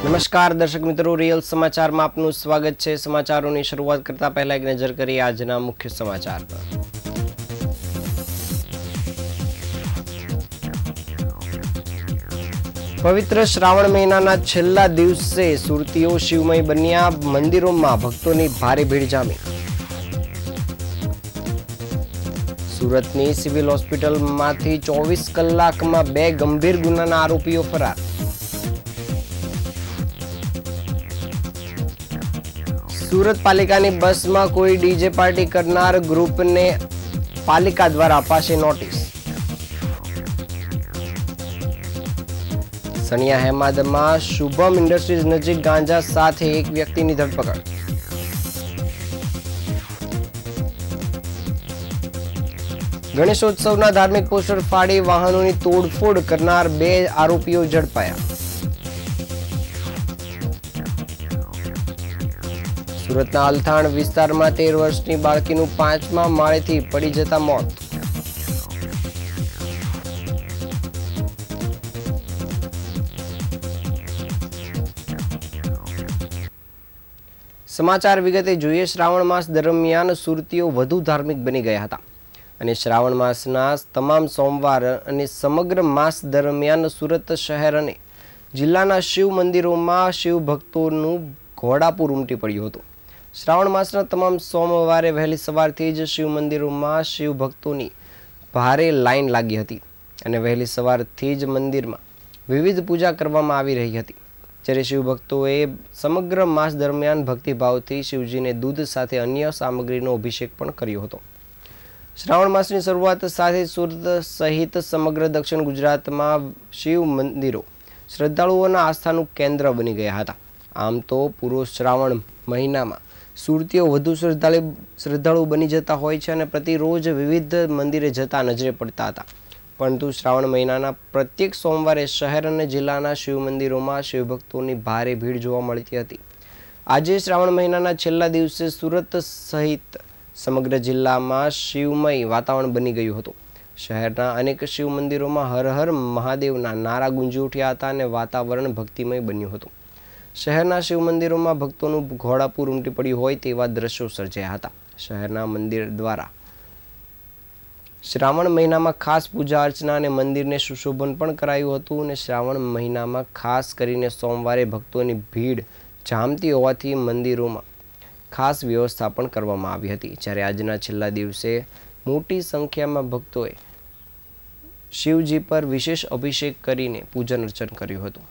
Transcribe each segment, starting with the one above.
નમસ્કાર દર્શક મિત્રો, રિયલ સમાચારમાં આપનું સ્વાગત છે। સમાચારોની શરૂઆત કરતા પહેલા એક નજર કરીએ આજના મુખ્ય સમાચાર પર। પવિત્ર શ્રાવણ મહિનાના છેલ્લા દિવસે સુરતીઓ શિવમય બન્યા, મંદિરોમાં ભક્તોની ભારે ભીડ જામી। સુરતની સિવિલ હોસ્પિટલમાંથી 24 કલાકમાં 2 ગંભીર ગુનાના આરોપીઓ ફરાર। સુરત પાલિકાની બસમાં કોઈ ડીજે પાર્ટી કરનાર ગ્રુપને પાલિકા દ્વારા અપાશે નોટિસ। સણિયા હેમાદમાં શુભમ ઇન્ડસ્ટ્રીઝ નજીક ગાંજા સાથે એક વ્યક્તિની ધરપકડ। ગણેશોત્સવના ધાર્મિક પોસ્ટર ફાડી વાહનોની તોડફોડ કરનાર 2 આરોપીઓ ઝડપાયા। સુરતના અલથાણ વિસ્તારમાં 13 વર્ષની બાળકીનું 5મા માળેથી પડી જતા મોત। સમાચાર વિગતે જોઈએ। શ્રાવણ માસ દરમિયાન સુરતીઓ વધુ ધાર્મિક બની ગયા હતા અને શ્રાવણ માસના તમામ સોમવાર અને સમગ્ર માસ દરમિયાન સુરત શહેર અને જિલ્લાના શિવ મંદિરોમાં શિવ ભક્તોનું ઘોડાપૂર ઉમટી પડ્યું હતું। શ્રાવણ માસના તમામ સોમવારે વહેલી સવારથી જ શિવ મંદિરોમાં શિવ ભક્તોની ભારે લાઈન લાગી હતી અને વહેલી સવારથી જ મંદિરમાં વિવિધ પૂજા કરવામાં આવી રહી હતી, જ્યારે શિવ ભક્તોએ સમગ્ર માસ દરમિયાન ભક્તિભાવથી શિવજીને દૂધ સાથે અન્ય સામગ્રીનો અભિષેક પણ કર્યો હતો। શ્રાવણ માસની શરૂઆત સાથે સુરત સહિત સમગ્ર દક્ષિણ ગુજરાતમાં શિવ મંદિરો શ્રદ્ધાળુઓના આસ્થાનું કેન્દ્ર બની ગયા હતા। આમ તો પૂરો શ્રાવણ મહિનામાં સુરતીઓ વધુ શ્રદ્ધાળુ બની જતા હોય છે અને પ્રતિરોજ વિવિધ મંદિરે જતા નજરે પડતા હતા, પરંતુ શ્રાવણ મહિનાના પ્રત્યેક સોમવારે શહેર અને જિલ્લાના શિવ મંદિરોમાં શિવભક્તોની ભારે ભીડ જોવા મળતી હતી। આજે શ્રાવણ મહિનાના છેલ્લા દિવસે સુરત સહિત સમગ્ર જિલ્લામાં શિવમય વાતાવરણ બની ગયું હતું। શહેરના અનેક શિવ મંદિરોમાં હર હર મહાદેવના નારા ગુંજી ઉઠ્યા હતા અને વાતાવરણ ભક્તિમય બન્યું હતું। શહેરના શિવ મંદિરોમાં ભક્તોનું ઘોડાપૂર ઉમટી પડ્યું હોય તેવા દ્રશ્યો સર્જાયા હતા। શહેરના મંદિર દ્વારા શ્રાવણ મહિનામાં ખાસ પૂજા અર્ચના અને મંદિરને સુશોભન પણ કરાયું હતું અને શ્રાવણ મહિનામાં ખાસ કરીને સોમવારે ભક્તોની ભીડ જામતી હોવાથી મંદિરોમાં ખાસ વ્યવસ્થા પણ કરવામાં આવી હતી, જ્યારે આજના છેલ્લા દિવસે મોટી સંખ્યામાં ભક્તોએ શિવજી પર વિશેષ અભિષેક કરીને પૂજન અર્ચન કર્યું હતું।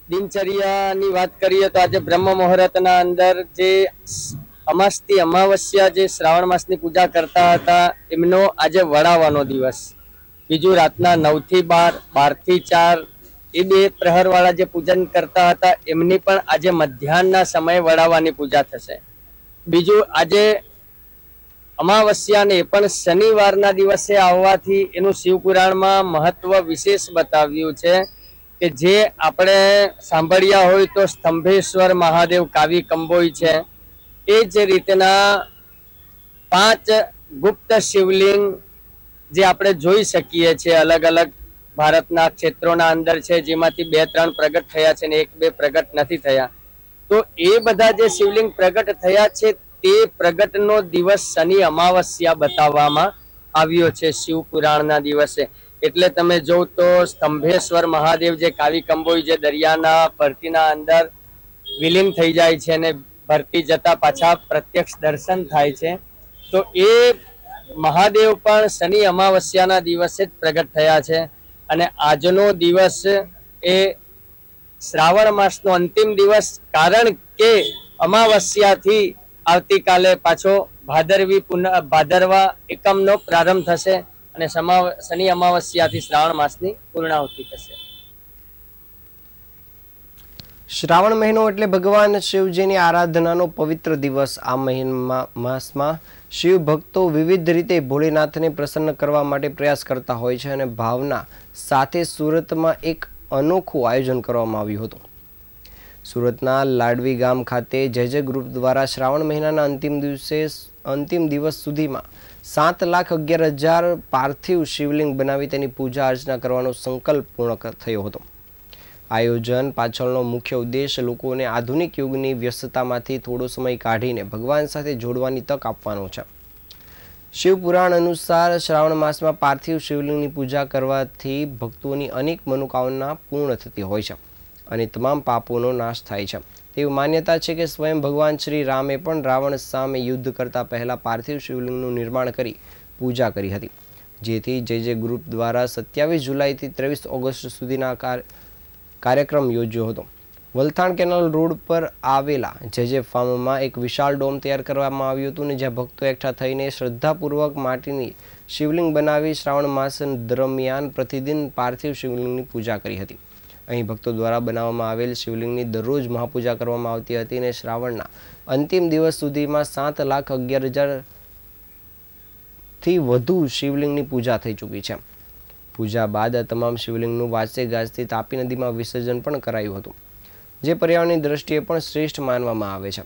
દિનચર્યાની વાત કરીએ તો આજે બ્રહ્મ મુહૂર્તના અંદર જે અમાસથી અમાવસ્યા જે શ્રાવણ માસની પૂજા કરતા હતા એમનો આજે વડાવાનો દિવસ। બીજું રાતના 9 થી 12, 12 થી 4 એ 2 પ્રહરવાળા જે પૂજન કરતા હતા એમની પણ આજે મધ્યાહનના સમયે વડાવાની પૂજા થશે। બીજું આજે અમાવસ્યાને પણ શનિવારના દિવસે આવવાથી એનું શિવપુરાણમાં મહત્વ વિશેષ બતાવ્યું છે કે જે આપણે સાંભળ્યા હોય તો સ્તંભેશ્વર મહાદેવ કાવી કંબોઈ છે, એ જ રીતના 5 ગુપ્ત શિવલિંગ જે આપણે જોઈ શકીએ છીએ અલગ અલગ ભારતના ક્ષેત્રોના અંદર છે, જેમાંથી 2-3 પ્રગટ થયા છે ને 1-2 પ્રગટ નથી થયા। તો એ બધા જે શિવલિંગ પ્રગટ થયા છે તે પ્રગટનો દિવસ શનિ અમાવસ્યા બતાવવામાં આવ્યો છે શિવ પુરાણના દિવસે। એટલે તમે જો તો સ્તંભેશ્વર મહાદેવ જે કાવી કંબોઈ જે દરિયાના ભરતીના અંદર વિલીન થઈ જાય છે અને ભરતી જતા પાછા પ્રત્યક્ષ દર્શન થાય છે, તો એ મહાદેવ પણ શનિ અમાવસ્યાના દિવસે જ પ્રગટ થયા છે। અને આજનો દિવસ એ શ્રાવણ માસનો અંતિમ દિવસ, કારણ કે અમાવસ્યાથી આવતીકાલે પાછો ભાદરવા એકમનો પ્રારંભ થશે અને શનિ અમાવસ્યાથી શ્રાવણ માસની પૂર્ણાહુતિ થશે। શ્રાવણ મહિનો એટલે ભગવાન શિવજીની આરાધનાનો પવિત્ર દિવસ। આ માસમાં શિવ ભક્તો વિવિધ રીતે ભોળેનાથને પ્રસન્ન કરવા માટે પ્રયાસ કરતા હોય છે અને ભાવના સાથે સુરતમાં એક અનોખું આયોજન કરવામાં આવ્યું હતું। સુરતના લાડવી ગામ ખાતે જય ગ્રુપ દ્વારા શ્રાવણ મહિનાના અંતિમ દિવસે અંતિમ દિવસ સુધીમાં 7,11,000 પાર્થિવ શિવલિંગ બનાવી તેની પૂજા અર્ચના કરવાનો સંકલ્પ પૂર્ણ થયો હતો. આયોજન પાછળનો મુખ્ય ઉદ્દેશ લોકોને આધુનિક યુગની વ્યસ્તતામાંથી થોડો સમય કાઢીને ભગવાન સાથે જોડવાની તક આપવાનો છે. શિવપુરાણ અનુસાર શ્રાવણ માસમાં પાર્થિવ શિવલિંગની પૂજા કરવાથી ભક્તોની અનેક મનોકામના પૂર્ણ થતી હોય છે અને તમામ પાપોનો નાશ થાય છે. તેવી માન્યતા છે કે સ્વયં ભગવાન શ્રી રામે પણ રાવણ સામે યુદ્ધ કરતા પહેલા પાર્થિવ શિવલિંગનું નિર્માણ કરી પૂજા કરી હતી, જેથી જે ગ્રુપ દ્વારા 27 જુલાઈથી 23 ઓગસ્ટ સુધીના કાર્યક્રમ યોજ્યો હતો. વલથાણ કેનાલ રોડ પર આવેલા જે ફાર્મમાં એક વિશાળ ડોમ તૈયાર કરવામાં આવ્યું હતું અને જ્યાં ભક્તો એકઠા થઈને શ્રદ્ધાપૂર્વક માટીની શિવલિંગ બનાવી શ્રાવણ માસ દરમિયાન પ્રતિદિન પાર્થિવ શિવલિંગની પૂજા કરી હતી. અહીં ભક્તો દ્વારા બનાવવામાં આવેલ શિવલિંગની દરરોજ મહાપૂજા કરવામાં આવતી હતી અને શ્રાવણના અંતિમ દિવસ સુધીમાં 7,11,000 થી વધુ શિવલિંગની પૂજા થઈ ચૂકી છે. પૂજા બાદ આ તમામ શિવલિંગનું વાજતે ગાજતે તાપી નદીમાં વિસર્જન પણ કરાયું હતું, જે પર્યાવરણની દ્રષ્ટિએ પણ શ્રેષ્ઠ માનવામાં આવે છે.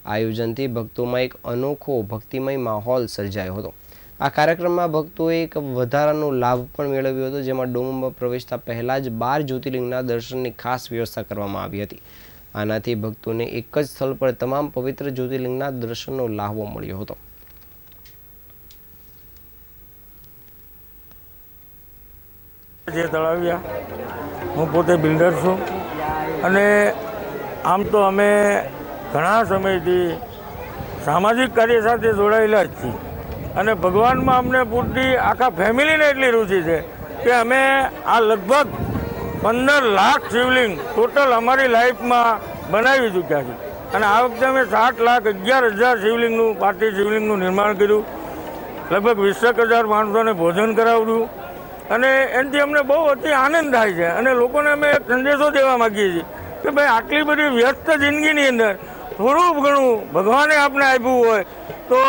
આયોજનથી ભક્તોમાં એક અનોખો ભક્તિમય માહોલ સર્જાયો હતો. આ કાર્યક્રમમાં ભક્તોએ એક વધારાનો લાભ પણ મેળવ્યો હતો, જેમાં ડોમમાં પ્રવેશતા પહેલા જ 12 જ્યોતિર્લિંગના દર્શનની ખાસ વ્યવસ્થા કરવામાં આવી હતી. આનાથી ભક્તોને એક જ સ્થળ પર તમામ પવિત્ર જ્યોતિર્લિંગના દર્શનનો લાહવો મળ્યો હતો. જે તળાવિયા, હું પોતે બિલ્ડર છું અને આમ તો અમે ઘણા સમયથી સામાજિક કાર્ય સાથે જોડાયેલા જ છીએ અને ભગવાનમાં અમને પૂરતી આખા ફેમિલીને એટલી રુચિ છે કે અમે આ લગભગ 15 લાખ શિવલિંગ ટોટલ અમારી લાઈફમાં બનાવી ચૂક્યા છીએ અને આ વખતે અમે 7,11,000 શિવલિંગનું પાર્થિવ શિવલિંગનું નિર્માણ કર્યું. લગભગ 20,000 માણસોને ભોજન કરાવ્યું અને એનાથી અમને બહુ અતિ આનંદ થાય છે અને લોકોને અમે એક સંદેશો દેવા માગીએ છીએ કે ભાઈ આટલી બધી વ્યસ્ત જિંદગીની અંદર થોડું ઘણું ભગવાને આપણે આપ્યું હોય તો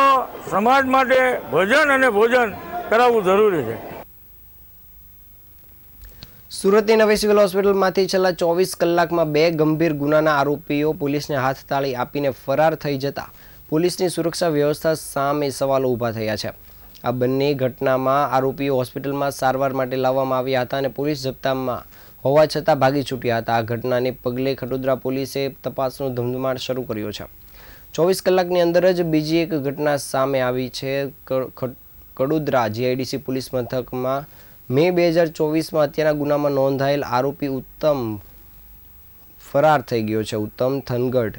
સમાજ માટે ભજન અને ભોજન કરાવવું જરૂરી છે. સુરતની નવી સિવિલ હોસ્પિટલમાંથી છેલ્લા 24 કલાકમાં 2 ગંભીર ગુનાના આરોપીઓ પોલીસને હાથતાળી આપીને ફરાર થઈ જતા પોલીસની સુરક્ષા વ્યવસ્થા સામે સવાલો ઊભા થયા છે. આ બંને ઘટનામાં આરોપીઓ હોસ્પિટલમાં સારવાર માટે લાવવામાં આવ્યા હતા અને પોલીસ જપ્તામાં હોવા છતાં ભાગી છૂટ્યા હતા. આ ઘટનાને પગલે ખટોદરા પોલીસે તપાસનો ધમધમાટ શરૂ કર્યો છે. 24 કલાકની અંદર જ બીજી એક ઘટના સામે આવી છે. કડોદરા જીઆઈડીસી પોલીસ મથકમાં મે 2024માં હત્યાના ગુનામાં નોંધાયેલ આરોપી ઉત્તમ ફરાર થઈ ગયો છે. ઉત્તમ થનગઢ,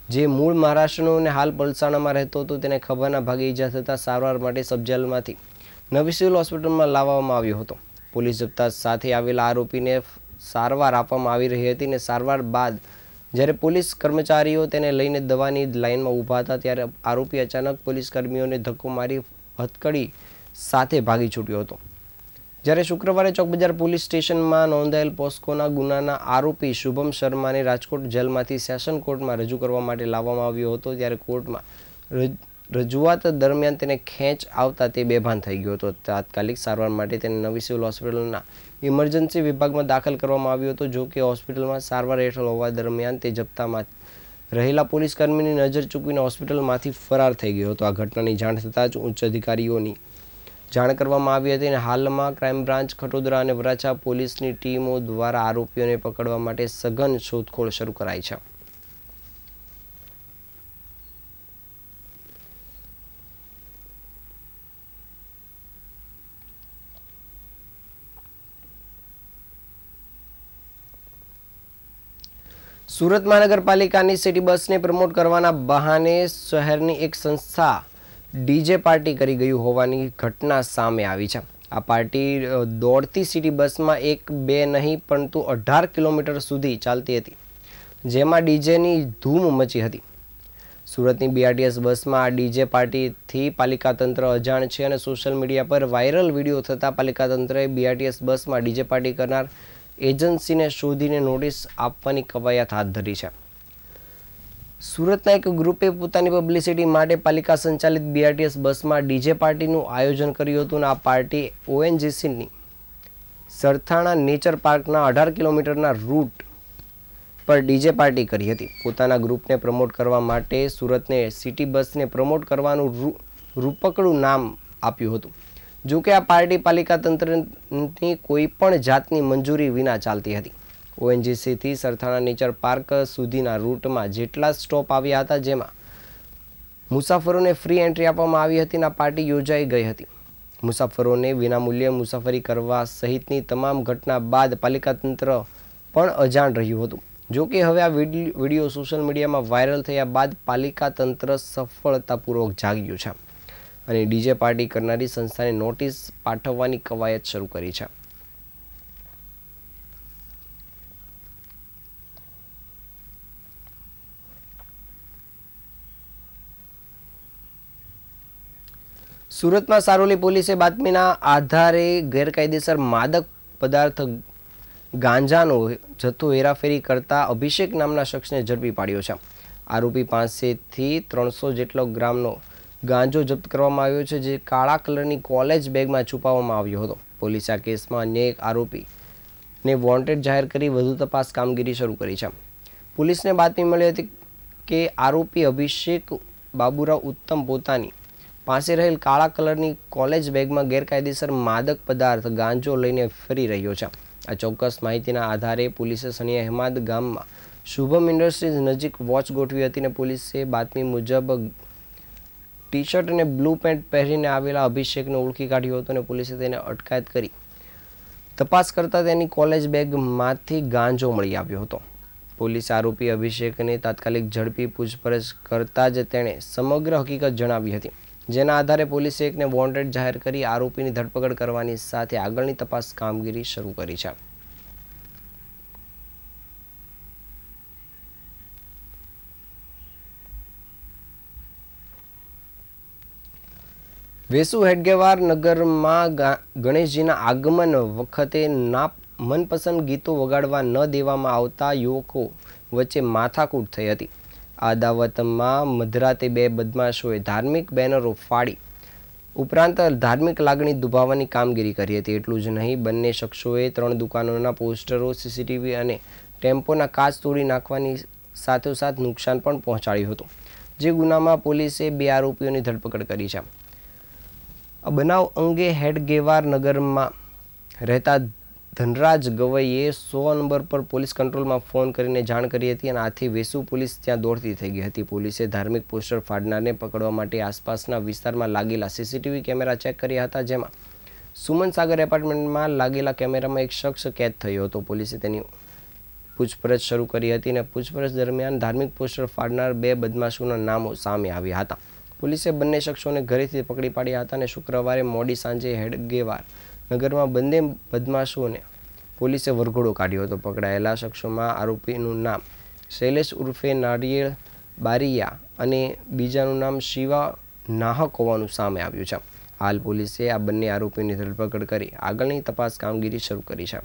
જે મૂળ મહારાષ્ટ્રનો અને હાલ પલસાણામાં રહેતો હતો, તેને ખભાના ભાગે ઈજા થતાં સારવાર માટે સબજેલમાંથી નવી સિવિલ હોસ્પિટલમાં લાવવામાં આવ્યો હતો. પોલીસ જપ્તા સાથે આવેલા આરોપીને સારવાર આપવામાં આવી રહી હતી અને સારવાર બાદ જ્યારે પોલીસ કર્મચારીઓ તેને લઈને દવાની લાઇનમાં ઊભા હતા ત્યારે આરોપી અચાનક પોલીસ કર્મીઓને ધક્કો મારી હથકડી સાથે ભાગી છૂટ્યો હતો. જ્યારે શુક્રવારે ચોકબજાર પોલીસ સ્ટેશનમાં નોંધાયેલ પોસ્કોના ગુનાના આરોપી શુભમ શર્માને રાજકોટ જેલમાંથી સેશન કોર્ટમાં રજૂ કરવા માટે લાવવામાં આવ્યો હતો, ત્યારે કોર્ટમાં રજૂઆત દરમિયાન તેને ખેંચ આવતા તે બેભાન થઈ ગયો હતો. તાત્કાલિક સારવાર માટે તેને નવી સિવિલ હોસ્પિટલના ઇમરજન્સી વિભાગમાં દાખલ કરવામાં આવ્યો હતો. જો કે હોસ્પિટલમાં સારવાર હેઠળ હોવા દરમિયાન તે જપ્તામાં રહેલા પોલીસ કર્મીની નજર ચૂકવીને હોસ્પિટલમાંથી ફરાર થઈ ગયો હતો. આ ઘટનાની જાણ થતાં જ ઉચ્ચ અધિકારીઓની જાણ કરવામાં આવી હતી અને હાલમાં ક્રાઇમ બ્રાન્ચ ખટોદરા અને વરાછા પોલીસની ટીમો દ્વારા આરોપીઓને પકડવા માટે સઘન શોધખોળ શરૂ કરાઈ છે. સુરત મહાનગરપાલિકાની સિટી બસને પ્રમોટ કરવાના બહાને શહેરની એક સંસ્થા ડીજે પાર્ટી કરી ગયું હોવાની ઘટના સામે આવી છે. આ પાર્ટી દોડતી સિટી બસમાં 1-2 નહીં પરંતુ 18 કિલોમીટર સુધી ચાલતી હતી, જેમાં ડીજેની ધૂમ મચી હતી. સુરતની બીઆરટીએસ બસમાં આ ડીજે પાર્ટીથી પાલિકા તંત્ર અજાણ છે અને સોશિયલ મીડિયા પર વાયરલ વિડીયો થતાં પાલિકા તંત્રએ બીઆરટીએસ બસમાં ડીજે પાર્ટી કરનાર એજન્સીને શોધીને નોટિસ આપવાની કવાયત હાથ ધરી છે. સુરતના એક ગ્રુપે પોતાની પબ્લિસિટી માટે પાલિકા સંચાલિત બીઆરટીએસ બસમાં ડીજે પાર્ટીનું આયોજન કર્યું હતું અને આ પાર્ટી ઓએનજીસીની સરથાણા નેચર પાર્કના 18 કિલોમીટરના રૂટ પર ડીજે પાર્ટી કરી હતી. પોતાના ગ્રુપને પ્રમોટ કરવા માટે સુરતને સિટી બસને પ્રમોટ કરવાનું રૂપકડું નામ આપ્યું હતું. જો કે આ પાર્ટી પાલિકા તંત્રની કોઈ પણ જાતની મંજૂરી વિના ચાલતી હતી. ઓએનજીસીથી સરથાણા નેચર પાર્ક સુધીના રૂટમાં જેટલા સ્ટોપ આવ્યા હતા જેમાં મુસાફરોને ફ્રી એન્ટ્રી આપવામાં આવી હતી અને આ પાર્ટી યોજાઈ ગઈ હતી. મુસાફરોને વિનામૂલ્યે મુસાફરી કરવા સહિતની તમામ ઘટના બાદ પાલિકા તંત્ર પણ અજાણ રહ્યું હતું. જો કે હવે આ વિડીયો સોશિયલ મીડિયામાં વાયરલ થયા બાદ પાલિકા તંત્ર સફળતાપૂર્વક જાગ્યું છે અને ડીજે પાર્ટી કરનારી સંસ્થાને નોટિસ પાઠવવાની કવાયત શરૂ કરી છે. સુરતમાં સારોલી પોલીસે બાતમીના આધારે ગેરકાયદેસર માદક પદાર્થ ગાંજાનો જથ્થો હેરાફેરી કરતા અભિષેક નામના શખ્સને ઝડપી પાડ્યો છે. આરોપી પાસેથી 300 જેટલો ગ્રામનો ગાંજો જપ્ત કરવામાં આવ્યો છે, જે કાળા કલરની કોલેજ બેગમાં છુપાવવામાં આવ્યો હતો. પોલીસે આ કેસમાં અન્ય એક આરોપીને વોન્ટેડ જાહેર કરી વધુ તપાસ કામગીરી શરૂ કરી છે. પોલીસને બાતમી મળી હતી કે આરોપી અભિષેક બાબુરાવ ઉત્તમ પોતાની પાસે રહેલ કાળા કલરની કોલેજ બેગમાં ગેરકાયદેસર માદક પદાર્થ ગાંજો લઈને ફરી રહ્યો છે. આ ચોક્કસ માહિતીના આધારે પોલીસે સની અહેમદ ગામમાં શુભમ ઇન્ડસ્ટ્રીઝ નજીક વોચ ગોઠવી હતી અને પોલીસે બાતમી મુજબ ટી શર્ટ અને બ્લુ પેન્ટ પહેરીને આવેલા અભિષેકને ઓળખી કાઢ્યો હતો અને પોલીસે તેને અટકાયત કરી તપાસ કરતા તેની કોલેજ બેગમાંથી ગાંજો મળી આવ્યો હતો. પોલીસે આરોપી અભિષેકને તાત્કાલિક ઝડપી પૂછપરછ કરતા જ તેણે સમગ્ર હકીકત જણાવી હતી, જેના આધારે પોલીસે એકને વોન્ટેડ જાહેર કરી આરોપીની ધરપકડ કરવાની સાથે આગળની તપાસ કામગીરી શરૂ કરી છે. વેસુ હેડગેવાર નગરમાં ગણેશજીના આગમન વખતે મનપસંદ ગીતો વગાડવા ન દેવામાં આવતા યુવકો વચ્ચે માથાકૂટ થઈ હતી. આ અદાવતમાં મધરાતે બે બદમાશોએ ધાર્મિક બેનરો ફાડી ઉપરાંત ધાર્મિક લાગણી દુભાવવાની કામગીરી કરી હતી. એટલું જ નહીં, બંને શખ્સોએ 3 દુકાનોના પોસ્ટરો, સીસીટીવી અને ટેમ્પોના કાચ તોડી નાખવાની સાથોસાથ નુકસાન પણ પહોંચાડ્યું હતું. જે ગુનામાં પોલીસે 2 આરોપીઓની ધરપકડ કરી છે. આ બનાવ અંગે હેડગેવાર નગરમાં રહેતા ધનરાજ ગવઈએ 100 નંબર પર પોલીસ કંટ્રોલમાં ફોન કરીને જાણ કરી હતી અને આથી વેસુ પોલીસ ત્યાં દોડતી થઈ ગઈ હતી. પોલીસે ધાર્મિક પોસ્ટર ફાડનારને પકડવા માટે આસપાસના વિસ્તારમાં લાગેલા સીસીટીવી કેમેરા ચેક કર્યા હતા, જેમાં સુમન સાગર એપાર્ટમેન્ટમાં લાગેલા કેમેરામાં એક શખ્સ કેદ થયો હતો. પોલીસે તેની પૂછપરછ શરૂ કરી હતી અને પૂછપરછ દરમિયાન ધાર્મિક પોસ્ટર ફાડનાર 2 બદમાશોના નામો સામે આવ્યા હતા. પોલીસે બંને શખ્સોને ઘરેથી પકડી પાડ્યા હતા અને શુક્રવારે મોડી સાંજે હેડગેવાર નગરમાં બંને બદમાશોને પોલીસે વરઘોડો કાઢ્યો હતો. પકડાયેલા શખ્સોમાં આરોપીનું નામ શૈલેષ ઉર્ફે નારિયેળ બારિયા અને બીજાનું નામ શિવા નાહક હોવાનું સામે આવ્યું છે. હાલ પોલીસે આ બંને આરોપીની ધરપકડ કરી આગળની તપાસ કામગીરી શરૂ કરી છે.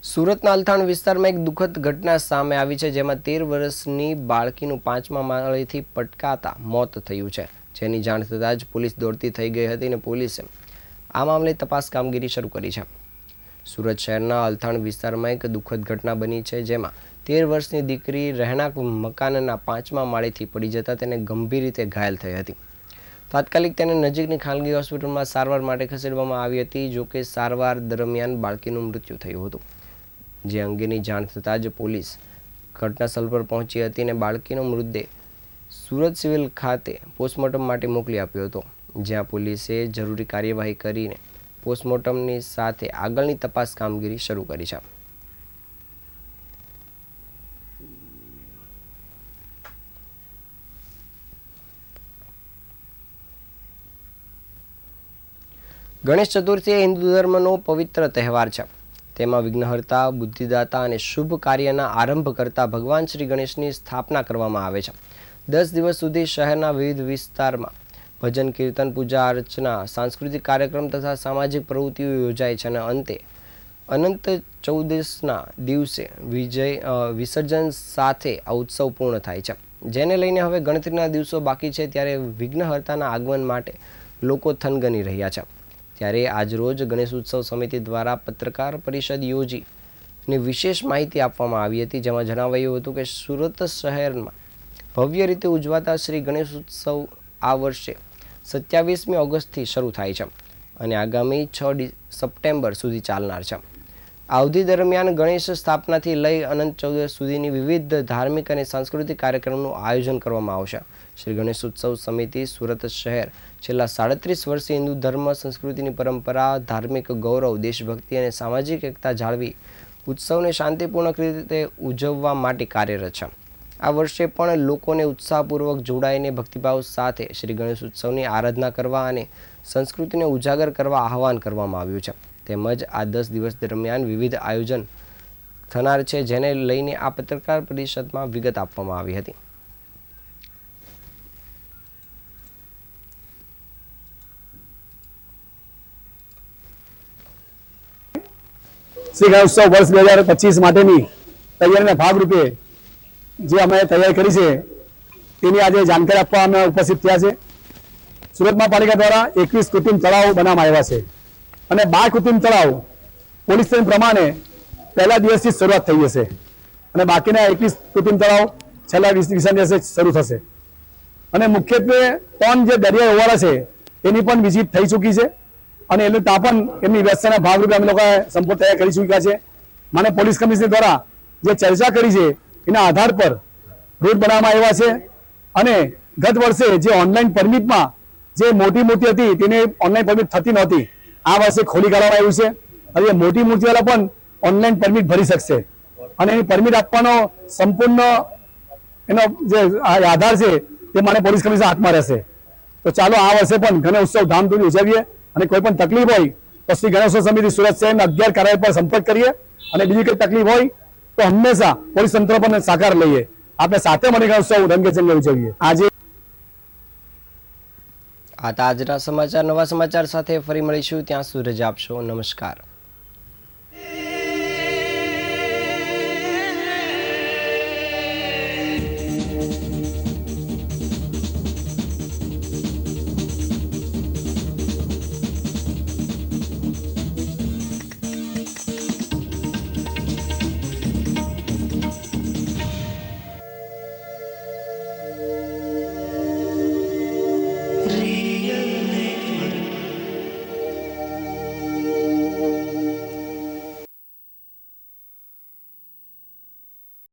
સુરતના અલથાણ વિસ્તારમાં એક દુઃખદ ઘટના સામે આવી છે, જેમાં 13 વર્ષની બાળકીનું 5મા માળેથી પટકાતા મોત થયું છે. જેની જાણ થતાં જ પોલીસ દોડતી થઈ ગઈ હતી અને પોલીસે આ મામલે તપાસ કામગીરી શરૂ કરી છે. સુરત શહેરના અલથાણ વિસ્તારમાં એક દુઃખદ ઘટના બની છે, જેમાં 13 વર્ષની દીકરી રહેણાંક મકાનના 5મા માળેથી પડી જતા તેને ગંભીર રીતે ઘાયલ થઈ હતી. તાત્કાલિક તેને નજીકની ખાનગી હોસ્પિટલમાં સારવાર માટે ખસેડવામાં આવી હતી. જોકે સારવાર દરમિયાન બાળકીનું મૃત્યુ થયું હતું. જે અંગેની જાણ થતાં જ પોલીસ ઘટનાસ્થળ પર પહોંચી હતી અને બાળકીનો મૃતદેહ સુરત સિવિલ ખાતે પોસ્ટમોર્ટમ માટે મોકલી આપ્યો હતો, જ્યાં પોલીસે જરૂરી કાર્યવાહી કરીને પોસ્ટમોર્ટમની સાથે આગળની તપાસ કામગીરી શરૂ કરી છે. ગણેશ ચતુર્થી એ હિન્દુ ધર્મનો પવિત્ર તહેવાર છે. તેમાં વિઘ્નહર્તા, બુદ્ધિદાતા અને શુભ કાર્યના આરંભ કરતા ભગવાન શ્રી ગણેશની સ્થાપના કરવામાં આવે છે. 10 દિવસ સુધી શહેરના વિવિધ વિસ્તારમાં ભજન, કીર્તન, પૂજા અર્ચના, સાંસ્કૃતિક કાર્યક્રમ તથા સામાજિક પ્રવૃત્તિઓ યોજાય છે અને અંતે અનંત ચૌદસના દિવસે વિસર્જન સાથે આ ઉત્સવ પૂર્ણ થાય છે. જેને લઈને હવે ગણતરીના દિવસો બાકી છે, ત્યારે વિઘ્નહર્તાના આગમન માટે લોકો થનગની રહ્યા છે. ત્યારે આજરોજ ગણેશ ઉત્સવ સમિતિ દ્વારા પત્રકાર પરિષદ યોજી અને વિશેષ માહિતી આપવામાં આવી હતી, જેમાં જણાવાયું હતું કે સુરત શહેરમાં ભવ્ય રીતે ઉજવાતા શ્રી ગણેશ ઉત્સવ આ વર્ષે 27મી ઓગસ્ટથી શરૂ થાય છે અને આગામી 6 સપ્ટેમ્બર સુધી ચાલનાર છે. આ અવધિ દરમિયાન ગણેશ સ્થાપનાથી લઈ અનંત ચતુર્દશી સુધીની વિવિધ ધાર્મિક અને સાંસ્કૃતિક કાર્યક્રમનું આયોજન કરવામાં આવશે. શ્રી ગણેશ ઉત્સવ સમિતિ સુરત શહેર છેલ્લા 37 વર્ષથી હિન્દુ ધર્મ સંસ્કૃતિની પરંપરા, ધાર્મિક ગૌરવ, દેશભક્તિ અને સામાજિક એકતા જાળવી ઉત્સવને શાંતિપૂર્ણ રીતે ઉજવવા માટે કાર્યરત છે. આ વર્ષે પણ લોકોને ઉત્સાહપૂર્વક જોડાઈને ભક્તિભાવ સાથે શ્રી ગણેશ ઉત્સવની આરાધના કરવા અને સંસ્કૃતિને ઉજાગર કરવા આહવાન કરવામાં આવ્યું છે. તેમજ આ 10 દિવસ દરમિયાન વિવિધ આયોજન થનાર છે, જેને લઈને આ પત્રકાર પરિષદમાં વિગત આપવામાં આવી હતી. શ્રી ગણેશ ઉત્સવ વર્ષ 2025 માટેની તૈયારીના ભાગરૂપે જે અમે તૈયારી કરી છે તેની આજે જાણકારી આપવા અમે ઉપસ્થિત થયા છે. સુરત મહાપાલિકા દ્વારા 21 કૃત્રિમ તળાવ બનાવવામાં આવ્યા છે અને 12 કૃત્રિમ તળાવ પોલીસ સ્ટેશન પ્રમાણે પહેલા દિવસથી શરૂઆત થઈ જશે અને બાકીના 21 કૃત્રિમ તળાવ છેલ્લા 20 દિવસે શરૂ થશે. અને મુખ્યત્વે 3 જે દરિયાઈ ઓવારા છે તેની પણ વિઝિટ થઈ ચૂકી છે અને એટલે ત્યાં પણ એમની વ્યવસ્થાના ભાગરૂપે અમે લોકોએ સંપૂર્ણ તૈયાર કરી ચૂક્યા છે. મને પોલીસ કમિશનર દ્વારા જે ચર્ચા કરી છે એના આધાર પર રૂટ બનાવવામાં આવ્યા છે અને ગત વર્ષે જે ઓનલાઈન પરમિટમાં જે મોટી મૂર્તિ હતી તેને ઓનલાઈન પરમિટ થતી નહોતી, આ વર્ષે ખોલી કાઢવામાં આવ્યું છે. હવે મોટી મૂર્તિવાળા પણ ઓનલાઈન પરમિટ ભરી શકશે અને એની પરમિટ આપવાનો સંપૂર્ણ એનો જે આધાર છે તે મને પોલીસ કમિશનર હાથમાં રહેશે. તો ચાલો આ વર્ષે પણ ગણેશ ઉત્સવ ધામધૂમથી ઉજવીએ અને કોઈ પણ તકલીફ હોય તો શ્રી ગણેશ ઉત્સવ સમિતિ સુરત શહેરના 11 કાર્યાલય પર સંપર્ક કરીએ અને બીજી કોઈ તકલીફ હોય તો હંમેશા પોલીસ તંત્ર પર સહકાર લઈએ. આપણે સાથે મળી ગણેશ ઉત્સવ રંગેચંગે ઉજવીએ. આજે આ તાજના સમાચાર. નવા સમાચાર સાથે ફરી મળીશું. ત્યાં સુધી રજા આપશો. નમસ્કાર.